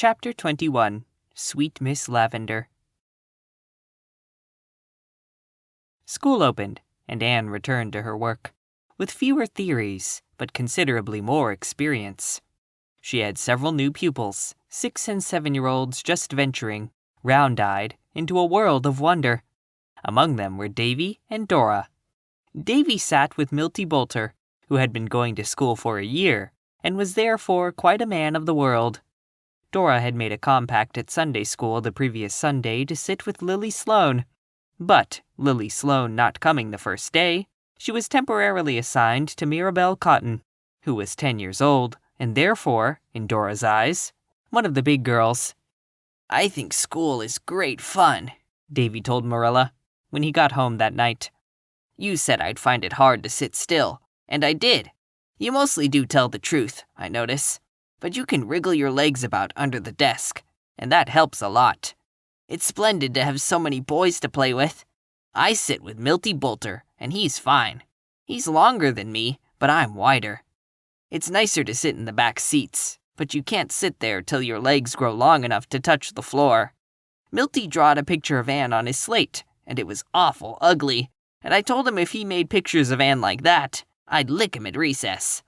Chapter 21. Sweet Miss Lavendar. School opened, and Anne returned to her work, with fewer theories, but considerably more experience. She had several new pupils, 6- and 7-year-olds just venturing, round-eyed, into a world of wonder. Among them were Davy and Dora. Davy sat with Milty Boulter, who had been going to school for a year, and was therefore quite a man of the world. Dora had made a compact at Sunday school the previous Sunday to sit with Lily Sloane. But, Lily Sloane not coming the first day, she was temporarily assigned to Mirabel Cotton, who was 10 years old, and therefore, in Dora's eyes, one of the big girls. "I think school is great fun," Davy told Marilla, when he got home that night. "You said I'd find it hard to sit still, and I did. You mostly do tell the truth, I notice. But you can wriggle your legs about under the desk, and that helps a lot. It's splendid to have so many boys to play with. I sit with Milty Boulter, and he's fine. He's longer than me, but I'm wider. It's nicer to sit in the back seats, but you can't sit there till your legs grow long enough to touch the floor. Milty drawed a picture of Anne on his slate, and it was awful ugly, and I told him if he made pictures of Anne like that, I'd lick him at recess.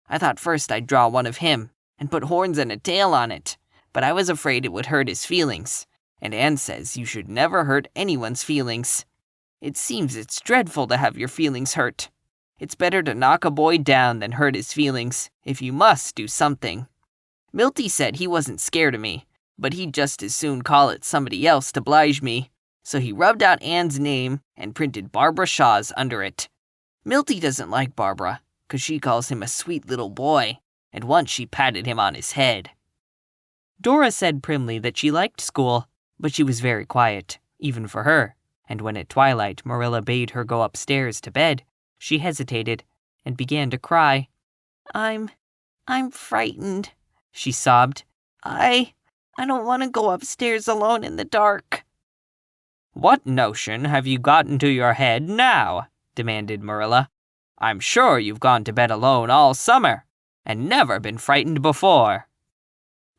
I thought first I'd draw one of him, and put horns and a tail on it, but I was afraid it would hurt his feelings, and Anne says you should never hurt anyone's feelings. It seems it's dreadful to have your feelings hurt. It's better to knock a boy down than hurt his feelings, if you must do something. Milty said he wasn't scared of me, but he'd just as soon call it somebody else to oblige me, so he rubbed out Anne's name and printed Barbara Shaw's under it. Milty doesn't like Barbara, 'cause she calls him a sweet little boy, and once she patted him on his head." Dora said primly that she liked school, but she was very quiet, even for her, and when at twilight Marilla bade her go upstairs to bed, she hesitated and began to cry. I'm frightened," she sobbed. I don't want to go upstairs alone in the dark." "What notion have you got into your head now?" demanded Marilla. "I'm sure you've gone to bed alone all summer, and never been frightened before."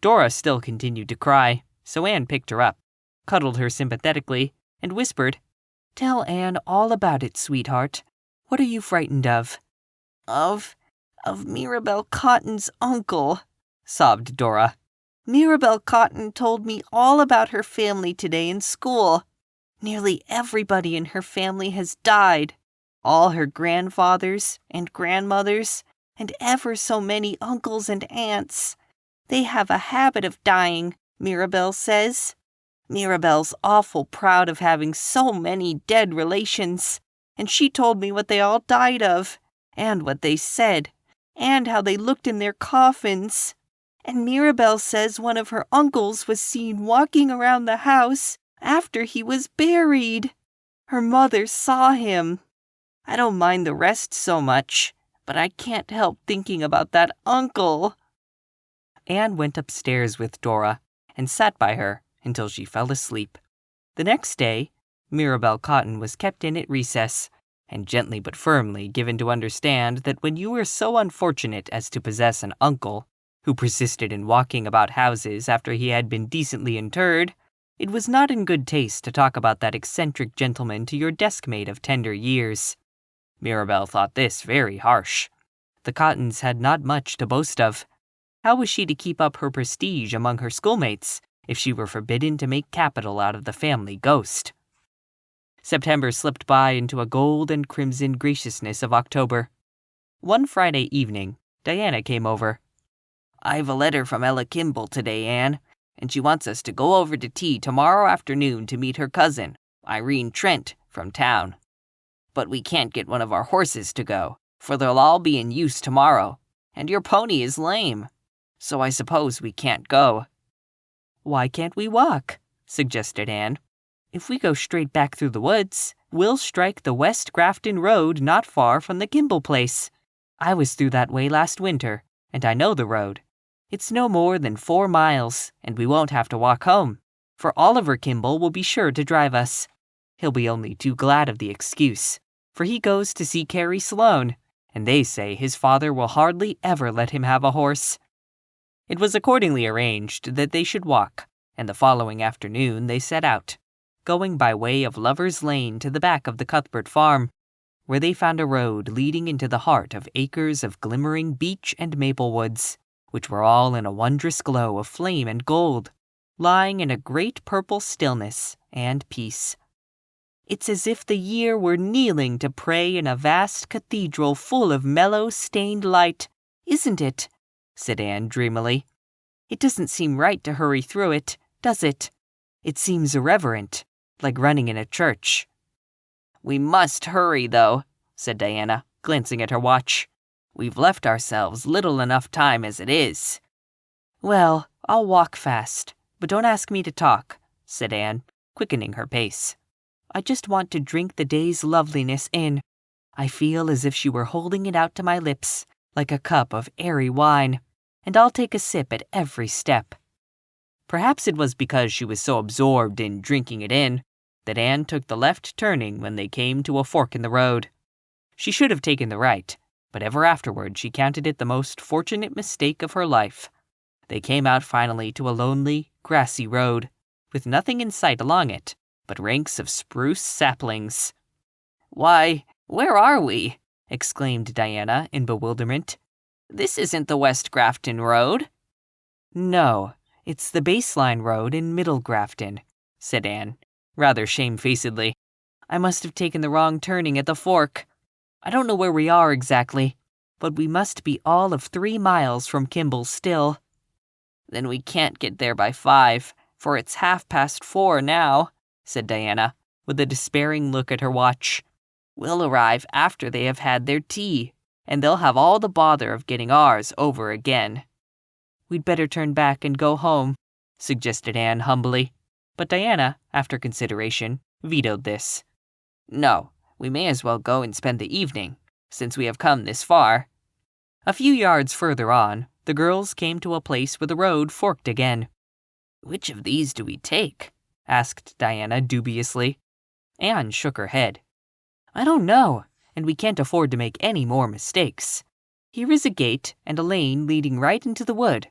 Dora still continued to cry, so Anne picked her up, cuddled her sympathetically, and whispered, "Tell Anne all about it, sweetheart. What are you frightened of?" Of Mirabel Cotton's uncle," sobbed Dora. "Mirabel Cotton told me all about her family today in school. Nearly everybody in her family has died. All her grandfathers and grandmothers, and ever so many uncles and aunts. They have a habit of dying, Mirabel says. Mirabel's awful proud of having so many dead relations, and she told me what they all died of, and what they said, and how they looked in their coffins. And Mirabel says one of her uncles was seen walking around the house after he was buried. Her mother saw him. I don't mind the rest so much, but I can't help thinking about that uncle." Anne went upstairs with Dora and sat by her until she fell asleep. The next day, Mirabel Cotton was kept in at recess, and gently but firmly given to understand that when you were so unfortunate as to possess an uncle who persisted in walking about houses after he had been decently interred, it was not in good taste to talk about that eccentric gentleman to your deskmate of tender years. Mirabel thought this very harsh. The Cottons had not much to boast of. How was she to keep up her prestige among her schoolmates if she were forbidden to make capital out of the family ghost? September slipped by into a gold and crimson graciousness of October. One Friday evening, Diana came over. "I've a letter from Ella Kimball today, Anne, and she wants us to go over to tea tomorrow afternoon to meet her cousin, Irene Trent, from town. But we can't get one of our horses to go, for they'll all be in use tomorrow, and your pony is lame. So I suppose we can't go." "Why can't we walk?" suggested Anne. "If we go straight back through the woods, we'll strike the West Grafton Road not far from the Kimball place. I was through that way last winter, and I know the road. It's no more than 4 miles, and we won't have to walk home, for Oliver Kimball will be sure to drive us. He'll be only too glad of the excuse, for he goes to see Carrie Sloane, and they say his father will hardly ever let him have a horse." It was accordingly arranged that they should walk, and the following afternoon they set out, going by way of Lover's Lane to the back of the Cuthbert farm, where they found a road leading into the heart of acres of glimmering beech and maple woods, which were all in a wondrous glow of flame and gold, lying in a great purple stillness and peace. "It's as if the year were kneeling to pray in a vast cathedral full of mellow, stained light, isn't it?" said Anne dreamily. "It doesn't seem right to hurry through it, does it? It seems irreverent, like running in a church." "We must hurry, though," said Diana, glancing at her watch. "We've left ourselves little enough time as it is." "Well, I'll walk fast, but don't ask me to talk," said Anne, quickening her pace. "I just want to drink the day's loveliness in. I feel as if she were holding it out to my lips, like a cup of airy wine, and I'll take a sip at every step." Perhaps it was because she was so absorbed in drinking it in that Anne took the left turning when they came to a fork in the road. She should have taken the right, but ever afterward she counted it the most fortunate mistake of her life. They came out finally to a lonely, grassy road, with nothing in sight along it but ranks of spruce saplings. "Why, where are we?" exclaimed Diana in bewilderment. "This isn't the West Grafton Road." "No, it's the Baseline Road in Middle Grafton," said Anne, rather shamefacedly. "I must have taken the wrong turning at the fork. I don't know where we are exactly, but we must be all of 3 miles from Kimble still." "Then we can't get there by 5, for it's 4:30 now," said Diana, with a despairing look at her watch. "We'll arrive after they have had their tea, and they'll have all the bother of getting ours over again." "We'd better turn back and go home," suggested Anne humbly, but Diana, after consideration, vetoed this. "No, we may as well go and spend the evening, since we have come this far." A few yards further on, the girls came to a place where the road forked again. "Which of these do we take?" asked Diana dubiously. Anne shook her head. "I don't know, and we can't afford to make any more mistakes. Here is a gate and a lane leading right into the wood.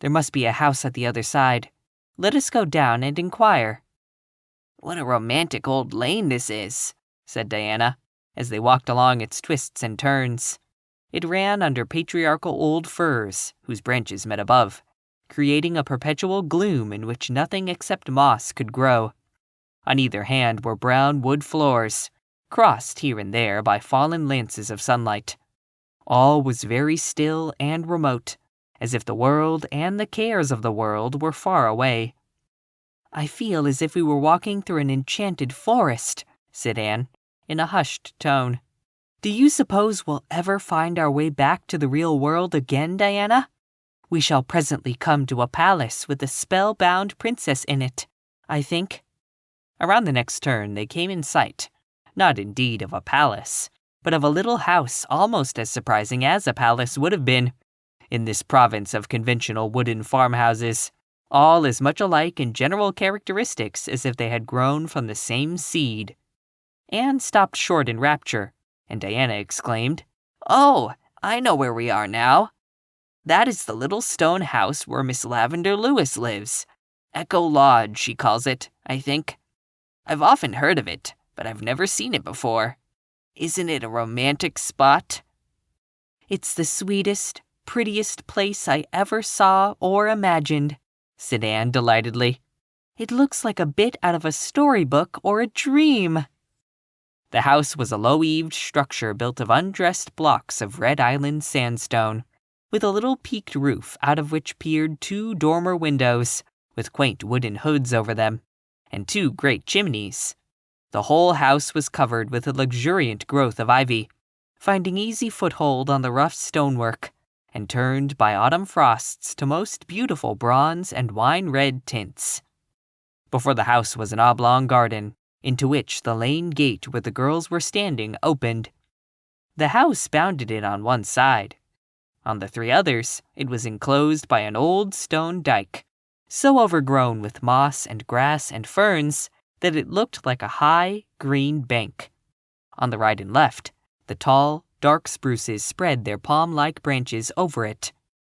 There must be a house at the other side. Let us go down and inquire." "What a romantic old lane this is," said Diana, as they walked along its twists and turns. It ran under patriarchal old firs, whose branches met above, creating a perpetual gloom in which nothing except moss could grow. On either hand were brown wood floors, crossed here and there by fallen lances of sunlight. All was very still and remote, as if the world and the cares of the world were far away. "I feel as if we were walking through an enchanted forest," said Anne, in a hushed tone. "Do you suppose we'll ever find our way back to the real world again, Diana? We shall presently come to a palace with a spellbound princess in it, I think." Around the next turn they came in sight, not indeed of a palace, but of a little house almost as surprising as a palace would have been, in this province of conventional wooden farmhouses, all as much alike in general characteristics as if they had grown from the same seed. Anne stopped short in rapture, and Diana exclaimed, "Oh, I know where we are now. That is the little stone house where Miss Lavendar Lewis lives. Echo Lodge, she calls it, I think. I've often heard of it, but I've never seen it before. Isn't it a romantic spot?" "It's the sweetest, prettiest place I ever saw or imagined," said Anne delightedly. "It looks like a bit out of a storybook or a dream." The house was a low-eaved structure built of undressed blocks of Red Island sandstone, with a little peaked roof out of which peered 2 dormer windows, with quaint wooden hoods over them, and 2 great chimneys. The whole house was covered with a luxuriant growth of ivy, finding easy foothold on the rough stonework, and turned by autumn frosts to most beautiful bronze and wine-red tints. Before the house was an oblong garden, into which the lane gate where the girls were standing opened. The house bounded it on one side. On the 3 others, it was enclosed by an old stone dike, so overgrown with moss and grass and ferns that it looked like a high, green bank. On the right and left, the tall, dark spruces spread their palm-like branches over it.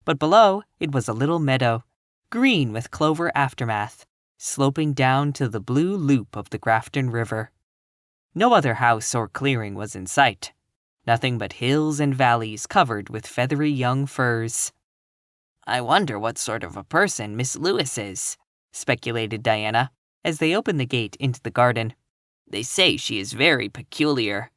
But below it was a little meadow, green with clover aftermath, sloping down to the blue loop of the Grafton River. No other house or clearing was in sight. Nothing but hills and valleys covered with feathery young firs. "I wonder what sort of a person Miss Lewis is," speculated Diana, as they opened the gate into the garden. "They say she is very peculiar."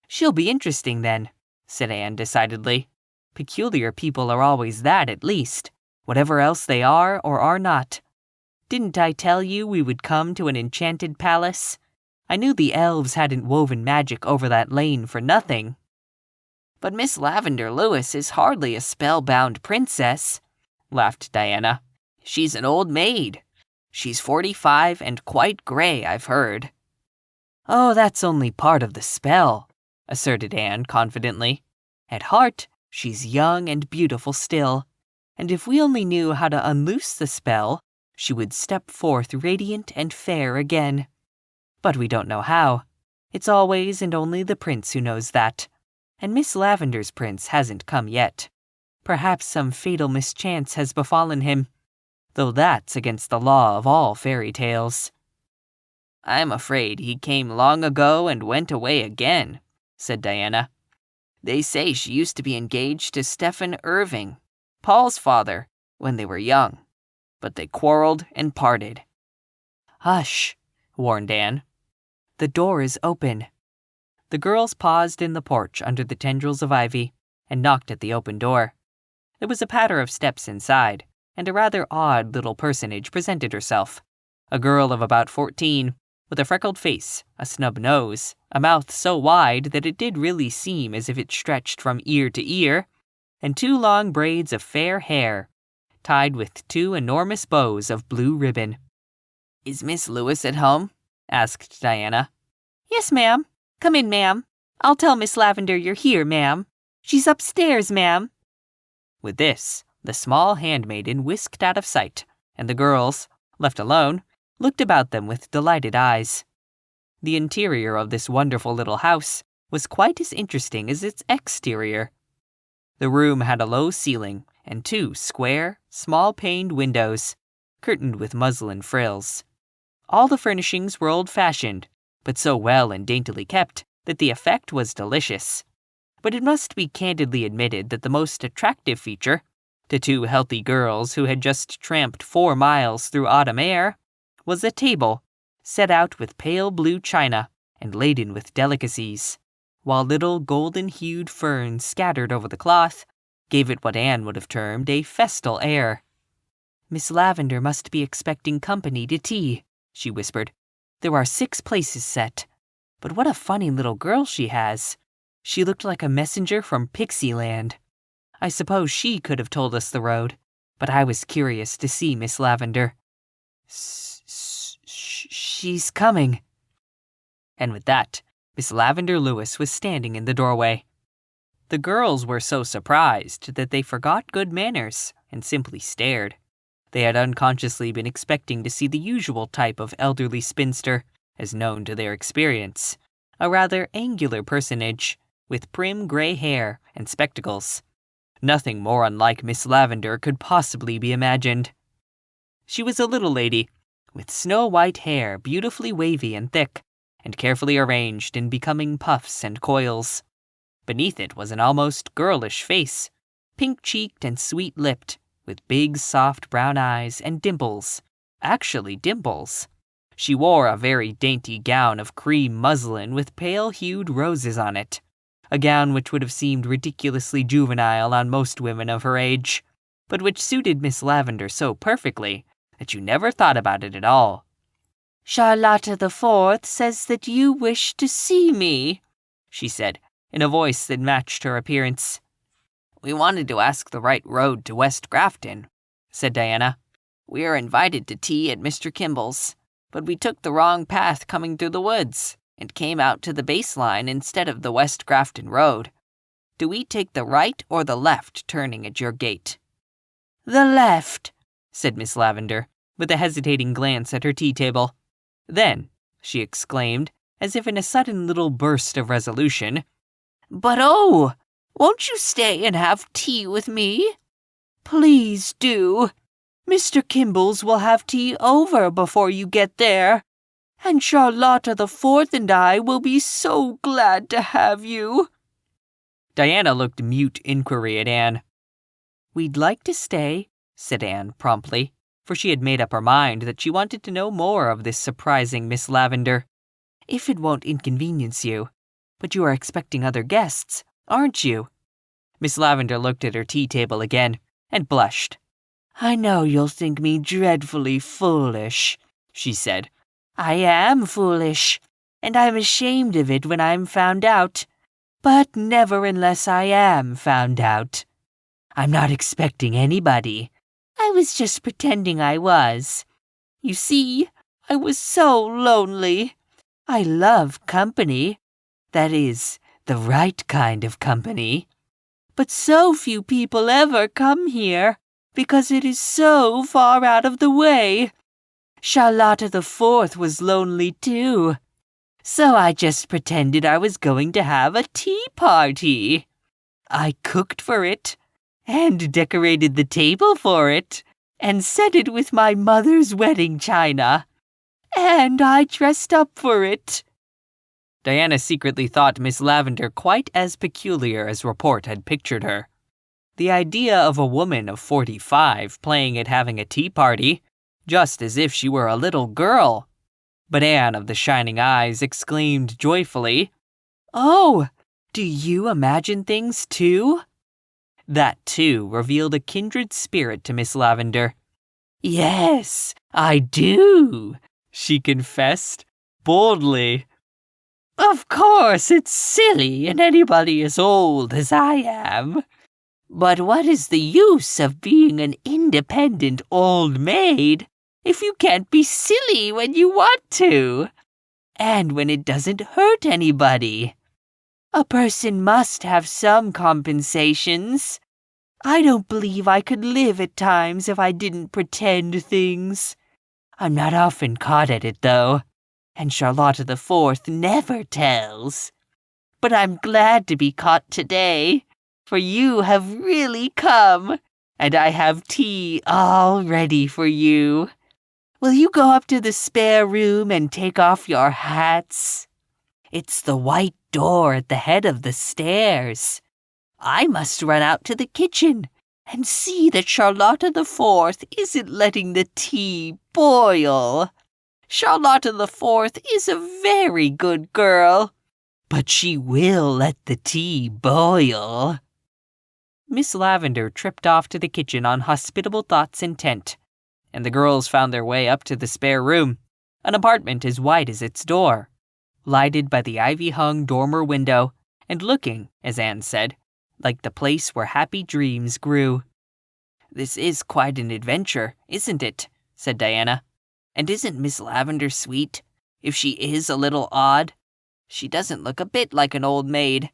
"She'll be interesting then," said Anne decidedly. "Peculiar people are always that, at least, whatever else they are or are not. Didn't I tell you we would come to an enchanted palace? I knew the elves hadn't woven magic over that lane for nothing." "But Miss Lavendar Lewis is hardly a spellbound princess," laughed Diana. "She's an old maid. She's 45 and quite gray, I've heard." "Oh, that's only part of the spell," asserted Anne confidently. "At heart, she's young and beautiful still, and if we only knew how to unloose the spell, she would step forth radiant and fair again. But we don't know how. It's always and only the prince who knows that. And Miss Lavendar's prince hasn't come yet. Perhaps some fatal mischance has befallen him, though that's against the law of all fairy tales." "I'm afraid he came long ago and went away again," said Diana. "They say she used to be engaged to Stephen Irving, Paul's father, when they were young, but they quarreled and parted." "Hush," warned Anne. "The door is open." The girls paused in the porch under the tendrils of ivy and knocked at the open door. There was a patter of steps inside, and a rather odd little personage presented herself. A girl of about 14, with a freckled face, a snub nose, a mouth so wide that it did really seem as if it stretched from ear to ear, and 2 long braids of fair hair, tied with 2 enormous bows of blue ribbon. "Is Miss Lewis at home?" asked Diana. "Yes, ma'am. Come in, ma'am. I'll tell Miss Lavendar you're here, ma'am. She's upstairs, ma'am." With this, the small handmaiden whisked out of sight, and the girls, left alone, looked about them with delighted eyes. The interior of this wonderful little house was quite as interesting as its exterior. The room had a low ceiling and 2 square, small-paned windows, curtained with muslin frills. All the furnishings were old-fashioned, but so well and daintily kept that the effect was delicious. But it must be candidly admitted that the most attractive feature, to 2 healthy girls who had just tramped 4 miles through autumn air, was a table set out with pale blue china and laden with delicacies, while little golden-hued ferns scattered over the cloth gave it what Anne would have termed a festal air. "Miss Lavendar must be expecting company to tea," she whispered. "There are 6 places set. But what a funny little girl she has. She looked like a messenger from Pixieland. I suppose she could have told us the road, but I was curious to see Miss Lavendar. She's coming." And with that, Miss Lavendar Lewis was standing in the doorway. The girls were so surprised that they forgot good manners and simply stared. They had unconsciously been expecting to see the usual type of elderly spinster, as known to their experience, a rather angular personage, with prim gray hair and spectacles. Nothing more unlike Miss Lavendar could possibly be imagined. She was a little lady, with snow-white hair beautifully wavy and thick, and carefully arranged in becoming puffs and coils. Beneath it was an almost girlish face, pink-cheeked and sweet-lipped, with big, soft brown eyes and dimples. Actually dimples. She wore a very dainty gown of cream muslin with pale-hued roses on it, a gown which would have seemed ridiculously juvenile on most women of her age, but which suited Miss Lavendar so perfectly that you never thought about it at all. "Charlotta the Fourth says that you wish to see me," she said, in a voice that matched her appearance. "We wanted to ask the right road to West Grafton," said Diana. "We are invited to tea at Mr. Kimball's, but we took the wrong path coming through the woods and came out to the baseline instead of the West Grafton Road. Do we take the right or the left turning at your gate?" "The left," said Miss Lavendar, with a hesitating glance at her tea table. Then she exclaimed, as if in a sudden little burst of resolution, "But oh, won't you stay and have tea with me?" Please do. Mr. Kimball's will have tea over before you get there. And Charlotta the Fourth and I will be so glad to have you." Diana looked mute inquiry at Anne. "We'd like to stay," said Anne promptly, for she had made up her mind that she wanted to know more of this surprising Miss Lavendar. "If it won't inconvenience you. But you are expecting other guests, aren't you?" Miss Lavendar looked at her tea table again and blushed. "I know you'll think me dreadfully foolish," she said. "I am foolish, and I'm ashamed of it when I'm found out. But never unless I am found out. I'm not expecting anybody. I was just pretending I was. You see, I was so lonely. I love company. That is, the right kind of company. But so few people ever come here, because it is so far out of the way. Charlotta the Fourth was lonely too. So I just pretended I was going to have a tea party. I cooked for it, and decorated the table for it, and set it with my mother's wedding china. And I dressed up for it." Diana secretly thought Miss Lavendar quite as peculiar as report had pictured her. The idea of a woman of 45 playing at having a tea party, just as if she were a little girl. But Anne of the shining eyes exclaimed joyfully, "Oh, do you imagine things too?" That, too, revealed a kindred spirit to Miss Lavendar. "Yes, I do," she confessed, boldly. "Of course, it's silly in anybody as old as I am. But what is the use of being an independent old maid if you can't be silly when you want to? And when it doesn't hurt anybody? A person must have some compensations. I don't believe I could live at times if I didn't pretend things. I'm not often caught at it, though, and Charlotta the Fourth never tells. But I'm glad to be caught today, for you have really come, and I have tea all ready for you. Will you go up to the spare room and take off your hats? It's the white door at the head of the stairs. I must run out to the kitchen and see that Charlotta the Fourth isn't letting the tea boil. Charlotta the Fourth is a very good girl, but she will let the tea boil." Miss Lavendar tripped off to the kitchen on hospitable thoughts intent, and the girls found their way up to the spare room, an apartment as wide as its door, lighted by the ivy-hung dormer window, and looking, as Anne said, like the place where happy dreams grew. "This is quite an adventure, isn't it?" said Diana. "And isn't Miss Lavendar sweet, if she is a little odd? She doesn't look a bit like an old maid."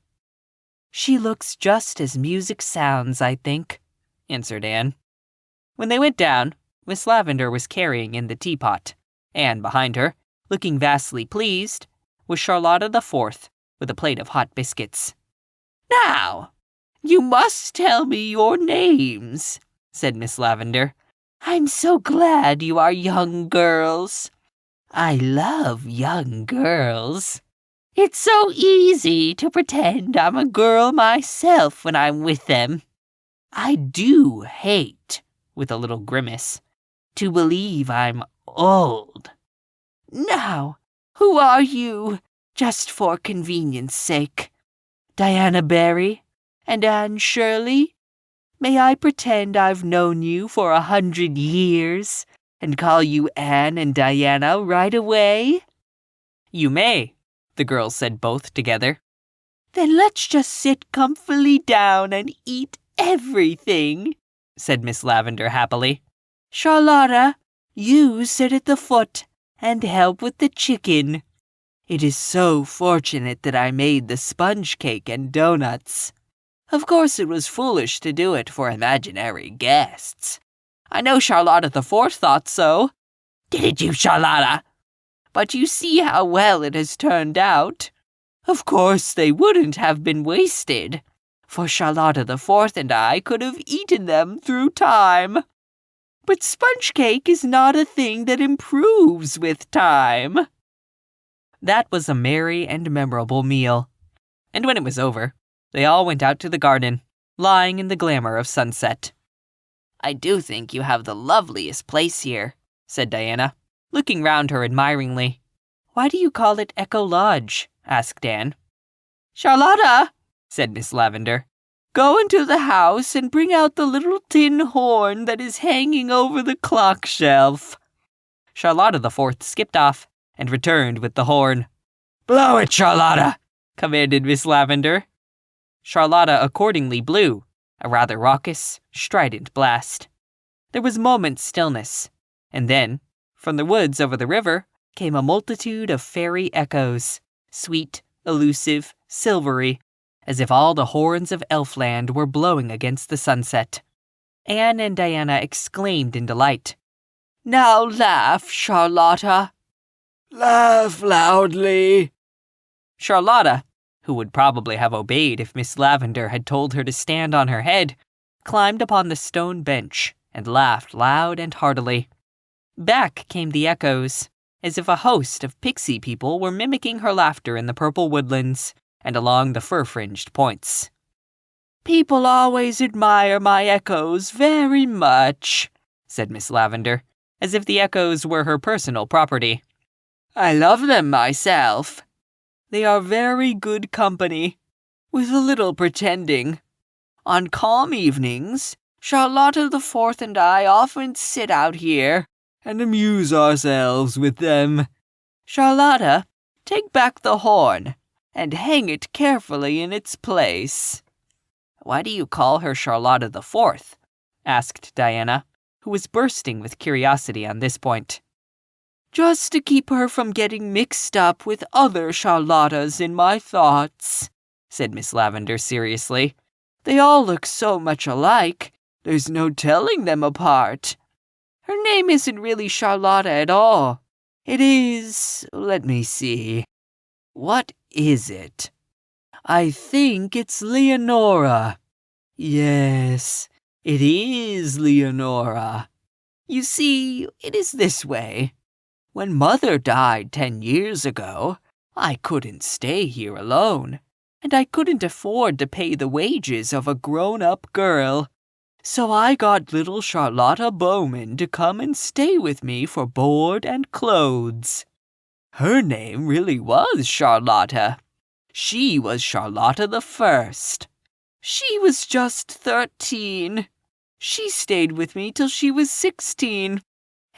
"She looks just as music sounds, I think," answered Anne. When they went down, Miss Lavendar was carrying in the teapot, and behind her, looking vastly pleased, was Charlotta the Fourth with a plate of hot biscuits. "Now, you must tell me your names," said Miss Lavendar. "I'm so glad you are young girls. I love young girls. It's so easy to pretend I'm a girl myself when I'm with them. I do hate," with a little grimace, "to believe I'm old. Now, who are you, just for convenience sake? Diana Barry and Anne Shirley? May I pretend I've known you for 100 years and call you Anne and Diana right away?" "You may," the girls said both together. "Then let's just sit comfortably down and eat everything," said Miss Lavendar happily. "Charlotta, you sit at the foot and help with the chicken. It is so fortunate that I made the sponge cake and donuts. Of course it was foolish to do it for imaginary guests. I know Charlotta the Fourth thought so. Didn't you, Charlotta? But you see how well it has turned out. Of course they wouldn't have been wasted, for Charlotta the Fourth and I could have eaten them through time. But sponge cake is not a thing that improves with time." That was a merry and memorable meal. And when it was over, they all went out to the garden, lying in the glamour of sunset. "I do think you have the loveliest place here," said Diana, looking round her admiringly. "Why do you call it Echo Lodge?" asked Anne. "Charlotta," said Miss Lavendar, "go into the house and bring out the little tin horn that is hanging over the clock shelf." Charlotta the Fourth skipped off and returned with the horn. "Blow it, Charlotta," commanded Miss Lavendar. Charlotta accordingly blew, a rather raucous, strident blast. There was a moment's stillness, and then, from the woods over the river, came a multitude of fairy echoes, sweet, elusive, silvery, as if all the horns of Elfland were blowing against the sunset. Anne and Diana exclaimed in delight. "Now laugh, Charlotta." "Laugh loudly." Charlotta, who would probably have obeyed if Miss Lavendar had told her to stand on her head, climbed upon the stone bench and laughed loud and heartily. Back came the echoes, as if a host of pixie people were mimicking her laughter in the purple woodlands and along the fir-fringed points. "People always admire my echoes very much," said Miss Lavendar, as if the echoes were her personal property. "I love them myself. They are very good company, with a little pretending. On calm evenings, Charlotta the Fourth and I often sit out here and amuse ourselves with them. Charlotta, take back the horn and hang it carefully in its place." "Why do you call her Charlotta the Fourth?" asked Diana, who was bursting with curiosity on this point. "Just to keep her from getting mixed up with other Charlottas in my thoughts," said Miss Lavendar seriously. "They all look so much alike, there's no telling them apart. Her name isn't really Charlotta at all. It is, let me see. What is it? I think it's Leonora. Yes, it is Leonora. You see, it is this way. When Mother died 10 years ago, I couldn't stay here alone, and I couldn't afford to pay the wages of a grown-up girl. So I got little Charlotta Bowman to come and stay with me for board and clothes. Her name really was Charlotta. She was Charlotta the First. She was just 13. She stayed with me till she was 16,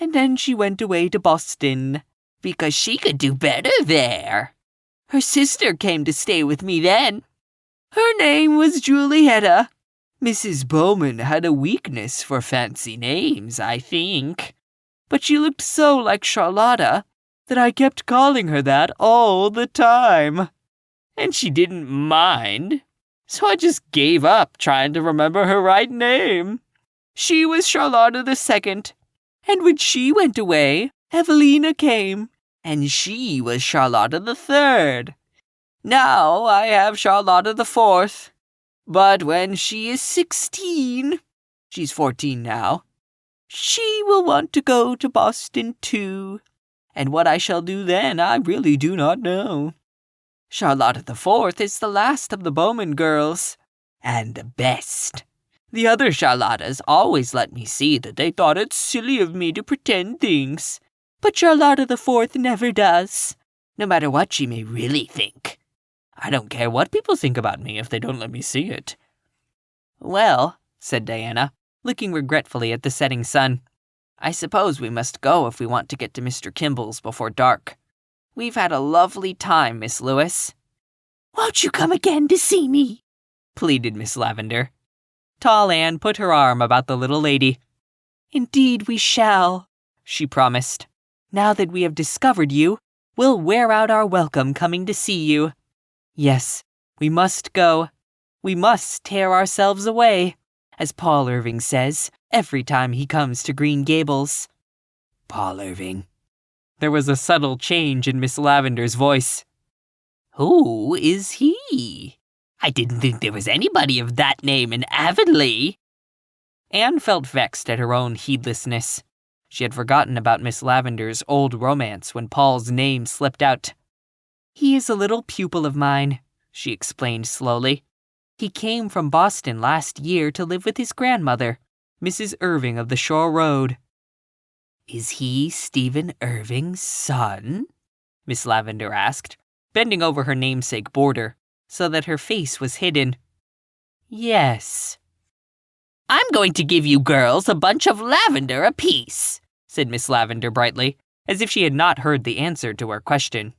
and then she went away to Boston, because she could do better there. Her sister came to stay with me then. Her name was Julietta. Mrs. Bowman had a weakness for fancy names, I think. But she looked so like Charlotta that I kept calling her that all the time. And she didn't mind, so I just gave up trying to remember her right name. She was Charlotta the Second, and when she went away, Evelina came, and she was Charlotta the Third. Now I have Charlotta the Fourth. But when she is 16, she's 14 now, she will want to go to Boston too, and what I shall do then I really do not know. Charlotta the Fourth is the last of the Bowman girls, and the best. The other Charlottas always let me see that they thought it silly of me to pretend things, but Charlotta the Fourth never does, no matter what she may really think. I don't care what people think about me if they don't let me see it." "Well," said Diana, looking regretfully at the setting sun, "I suppose we must go if we want to get to Mr. Kimball's before dark. We've had a lovely time, Miss Lewis." "Won't you come again to see me?" pleaded Miss Lavendar. Tall Anne put her arm about the little lady. "Indeed we shall," she promised. "Now that we have discovered you, we'll wear out our welcome coming to see you. Yes, we must go. We must tear ourselves away, as Paul Irving says every time he comes to Green Gables." "Paul Irving." There was a subtle change in Miss Lavendar's voice. "Who is he?" I didn't think there was anybody of that name in Avonlea. Anne felt vexed at her own heedlessness. She had forgotten about Miss Lavendar's old romance when Paul's name slipped out. He is a little pupil of mine, she explained slowly. He came from Boston last year to live with his grandmother, Mrs. Irving of the Shore Road. Is he Stephen Irving's son? Miss Lavendar asked, bending over her namesake border so that her face was hidden. Yes. I'm going to give you girls a bunch of lavender apiece, said Miss Lavendar brightly, as if she had not heard the answer to her question.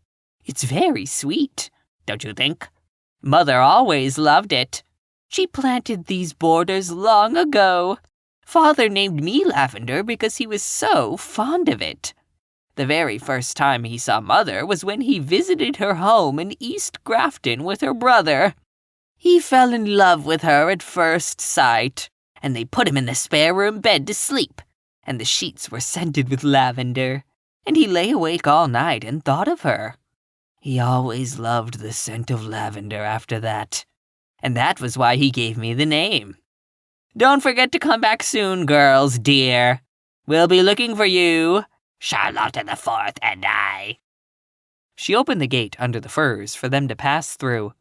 It's very sweet, don't you think? Mother always loved it. She planted these borders long ago. Father named me Lavender because he was so fond of it. The very first time he saw Mother was when he visited her home in East Grafton with her brother. He fell in love with her at first sight, and they put him in the spare room bed to sleep, and the sheets were scented with lavender, and he lay awake all night and thought of her. He always loved the scent of lavender after that, and that was why he gave me the name. Don't forget to come back soon, girls, dear. We'll be looking for you, Charlotte the Fourth and I. She opened the gate under the firs for them to pass through.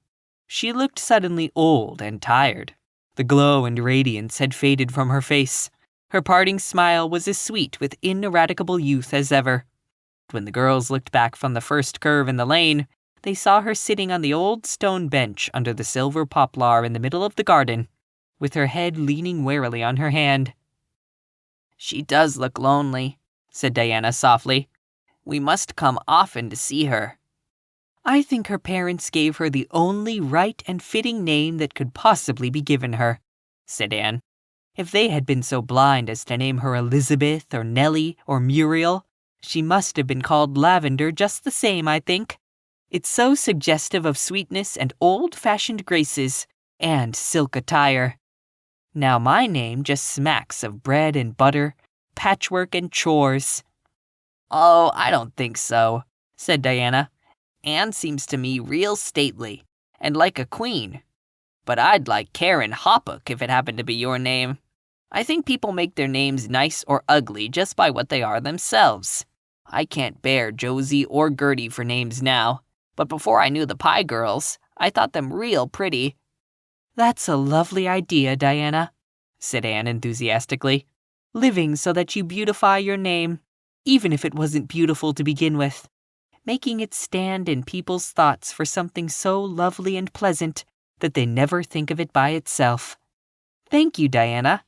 She looked suddenly old and tired. The glow and radiance had faded from her face. Her parting smile was as sweet with ineradicable youth as ever. When the girls looked back from the first curve in the lane, they saw her sitting on the old stone bench under the silver poplar in the middle of the garden, with her head leaning wearily on her hand. She does look lonely, said Diana softly. We must come often to see her. I think her parents gave her the only right and fitting name that could possibly be given her, said Anne. If they had been so blind as to name her Elizabeth or Nellie or Muriel, she must have been called Lavender just the same, I think. It's so suggestive of sweetness and old-fashioned graces and silk attire. Now my name just smacks of bread and butter, patchwork and chores. Oh, I don't think so, said Diana. Anne seems to me real stately, and like a queen. But I'd like Karen Hoppock if it happened to be your name. I think people make their names nice or ugly just by what they are themselves. I can't bear Josie or Gertie for names now, but before I knew the Pye girls, I thought them real pretty. That's a lovely idea, Diana, said Anne enthusiastically. Living so that you beautify your name, even if it wasn't beautiful to begin with. Making it stand in people's thoughts for something so lovely and pleasant that they never think of it by itself. Thank you, Diana.